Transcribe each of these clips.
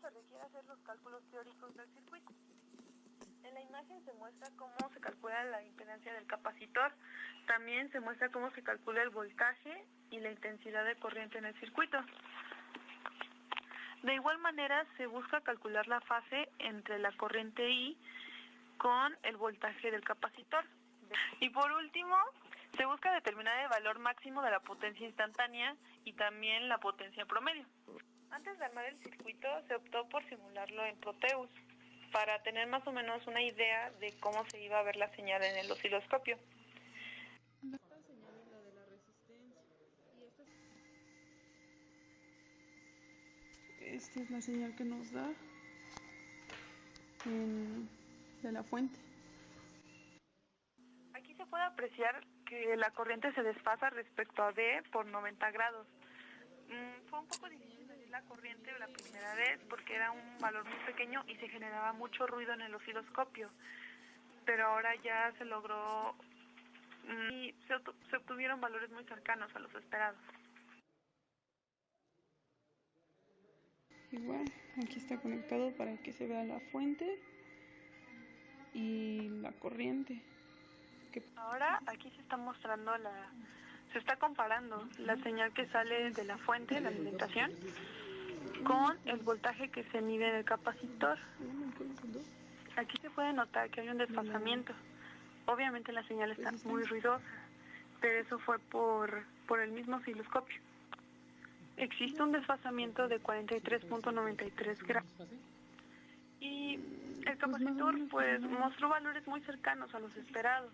se requiere hacer los cálculos teóricos del circuito. En la imagen se muestra cómo se calcula la impedancia del capacitor, también se muestra cómo se calcula el voltaje y la intensidad de corriente en el circuito. De igual manera se busca calcular la fase entre la corriente I con el voltaje del capacitor. Y por último, se busca determinar el valor máximo de la potencia instantánea y también la potencia promedio. Antes de armar el circuito se optó por simularlo en Proteus, para tener más o menos una idea de cómo se iba a ver la señal en el osciloscopio. Esta señal es la de la resistencia y esta es la señal que nos da de la fuente. Aquí se puede apreciar que la corriente se desfasa respecto a D por 90 grados. Fue un poco difícil medir la corriente la primera vez porque era un valor muy pequeño y se generaba mucho ruido en el osciloscopio, pero ahora ya se logró y se obtuvieron valores muy cercanos a los esperados. Igual, aquí está conectado para que se vea la fuente y la corriente. Ahora aquí se está mostrando se está comparando la señal que sale de la fuente, la alimentación, con el voltaje que se mide en el capacitor. Aquí se puede notar que hay un desfasamiento. Obviamente la señal está muy ruidosa, pero eso fue por el mismo osciloscopio. Existe un desfasamiento de 43.93 grados. Y el capacitor pues mostró valores muy cercanos a los esperados.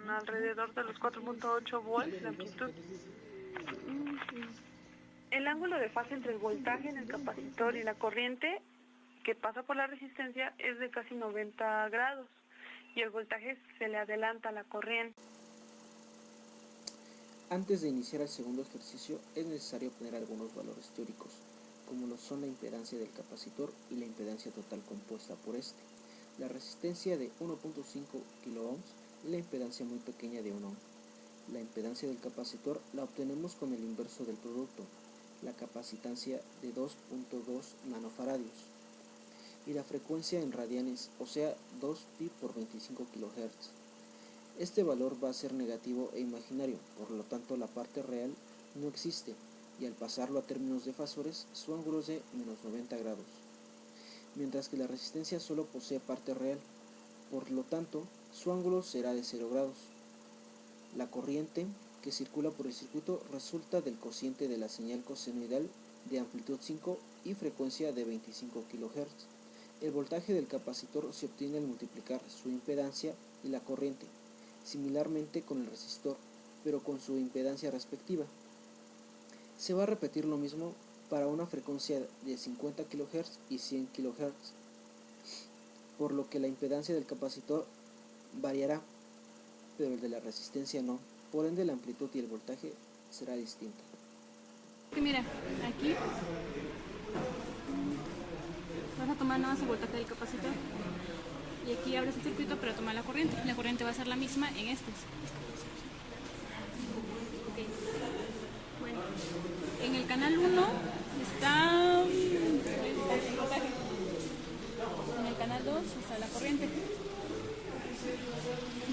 Alrededor de los 4.8 volts de amplitud. El ángulo de fase entre el voltaje en el capacitor y la corriente que pasa por la resistencia es de casi 90 grados y el voltaje se le adelanta a la corriente. Antes de iniciar el segundo ejercicio es necesario obtener algunos valores teóricos, como lo son la impedancia del capacitor y la impedancia total compuesta por este. La resistencia de 1.5 kΩ y la impedancia muy pequeña de 1 ohm. La impedancia del capacitor la obtenemos con el inverso del producto, la capacitancia de 2.2 nanofaradios, y la frecuencia en radianes, o sea 2 pi por 25 kHz. Este valor va a ser negativo e imaginario, por lo tanto la parte real no existe, y al pasarlo a términos de fasores, su ángulo es de menos 90 grados. Mientras que la resistencia solo posee parte real, por lo tanto, su ángulo será de 0 grados. La corriente que circula por el circuito resulta del cociente de la señal cosenoidal de amplitud 5 y frecuencia de 25 kHz. El voltaje del capacitor se obtiene al multiplicar su impedancia y la corriente, similarmente con el resistor, pero con su impedancia respectiva. Se va a repetir lo mismo para una frecuencia de 50 kHz y 100 kHz, por lo que la impedancia del capacitor variará, pero el de la resistencia no, por ende la amplitud y el voltaje será distinta. Mira, aquí vas a tomar nada más el voltaje del capacitor y aquí abres el circuito para tomar la corriente va a ser la misma en este. Okay. Bueno, en el canal 1 está el voltaje, en el canal 2 está la corriente.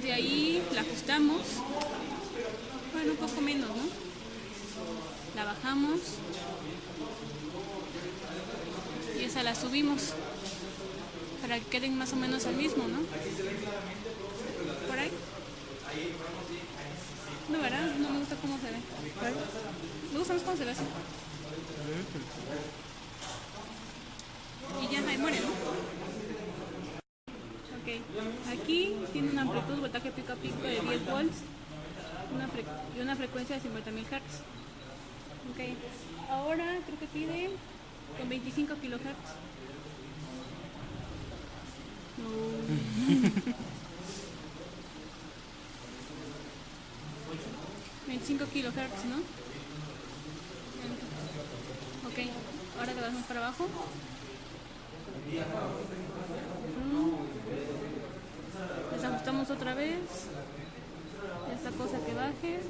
De ahí la ajustamos, bueno, un poco menos, ¿no? La bajamos y esa la subimos para que queden más o menos al mismo, ¿no? Por ahí. No, ¿verdad? No me gusta cómo se ve. Me gusta más cómo se ve así. Y ya ahí muere, ¿no? Ok, aquí tiene una amplitud, voltaje pico a pico de 10 volts y una frecuencia de 50.000 Hz. Ok, ahora creo que pide con 25 kHz. No. 25 kHz, ¿no? Ok, ahora te vas más para abajo. Desajustamos otra vez. Esta cosa que baje.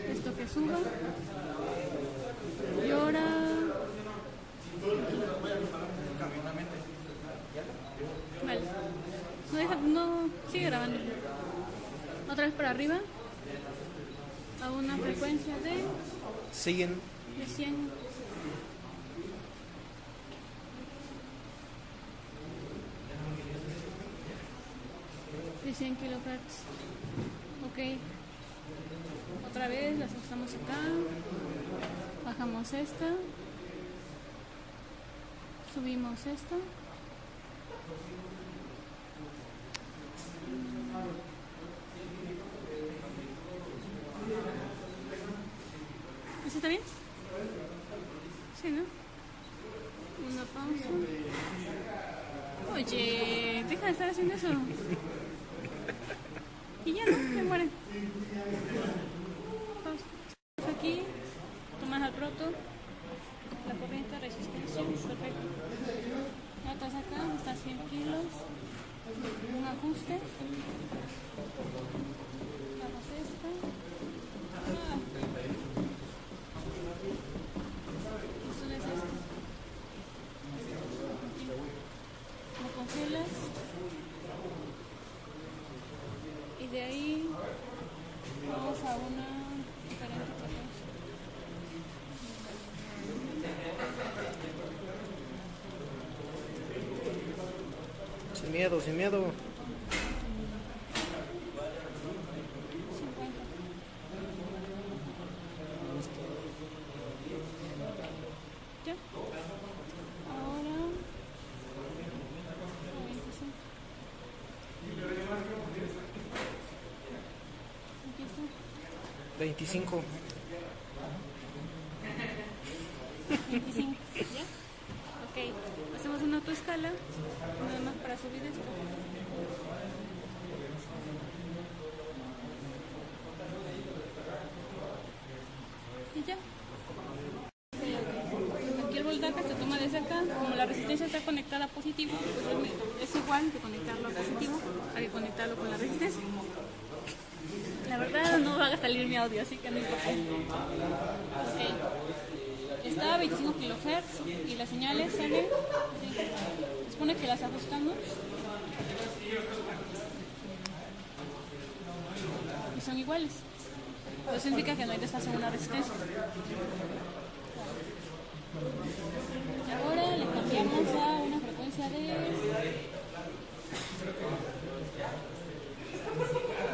Esto que suba. Y ahora No, sigue grabando. Otra vez para arriba. A una frecuencia de Siguen. 100. De 100 kilohertz. Ok. Otra vez las ajustamos acá. Bajamos esta. Subimos esta. ¿Eso está bien? Sí, ¿no? Una pausa. Oye, deja de estar haciendo eso. Y ya no, me muere. Pausa. Aquí, tomas al proto, la corriente, resistencia, perfecto. Notas acá, está a 100 kilos. Un ajuste. Bajas esta. Y subes esta. Lo congelas. Y de ahí vamos a una diferente frecuencia. Sin miedo, sin miedo. 50. ¿Ya? Ahora 25. Aquí está. 25. 25. ¿Ya? Ok. Hacemos una autoescala. Nada más para subir esto. Y ya. Aquí el voltaje se toma desde acá. Como la resistencia está conectada a positivo, pues es igual de conectarlo a positivo a que conectarlo con la resistencia. La verdad no va a salir mi audio, así que no importa. Ok. Está a 25 kHz y las señales salen. Se supone que las ajustamos. Y son iguales. Eso significa que no hay desfase en una resistencia. Ahora le cambiamos a una frecuencia de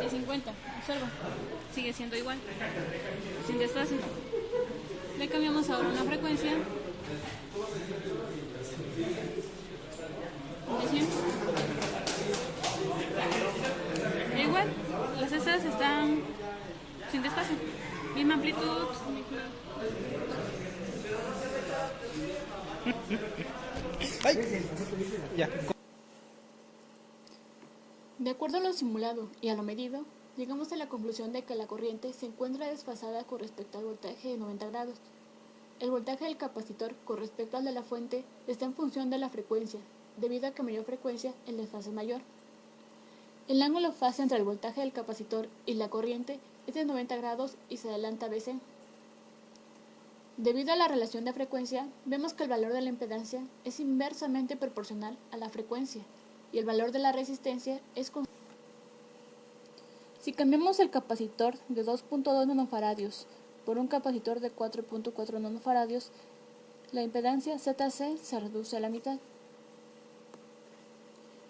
50. Observa, sigue siendo igual, sin desfase. Le cambiamos ahora una frecuencia de 100. E igual, las estas están sin desfase, misma amplitud. ¡Ay! Ya. De acuerdo a lo simulado y a lo medido, llegamos a la conclusión de que la corriente se encuentra desfasada con respecto al voltaje de 90 grados. El voltaje del capacitor con respecto al de la fuente está en función de la frecuencia, debido a que a mayor frecuencia el desfase es mayor. El ángulo fase entre el voltaje del capacitor y la corriente es de 90 grados y se adelanta a BC. Debido a la relación de frecuencia, vemos que el valor de la impedancia es inversamente proporcional a la frecuencia y el valor de la resistencia es constante. Si cambiamos el capacitor de 2.2 nanofaradios por un capacitor de 4.4 nanofaradios, la impedancia ZC se reduce a la mitad.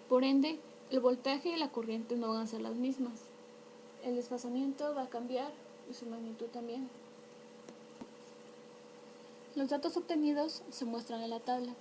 Por ende, el voltaje y la corriente no van a ser las mismas. El desfasamiento va a cambiar y su magnitud también. Los datos obtenidos se muestran en la tabla.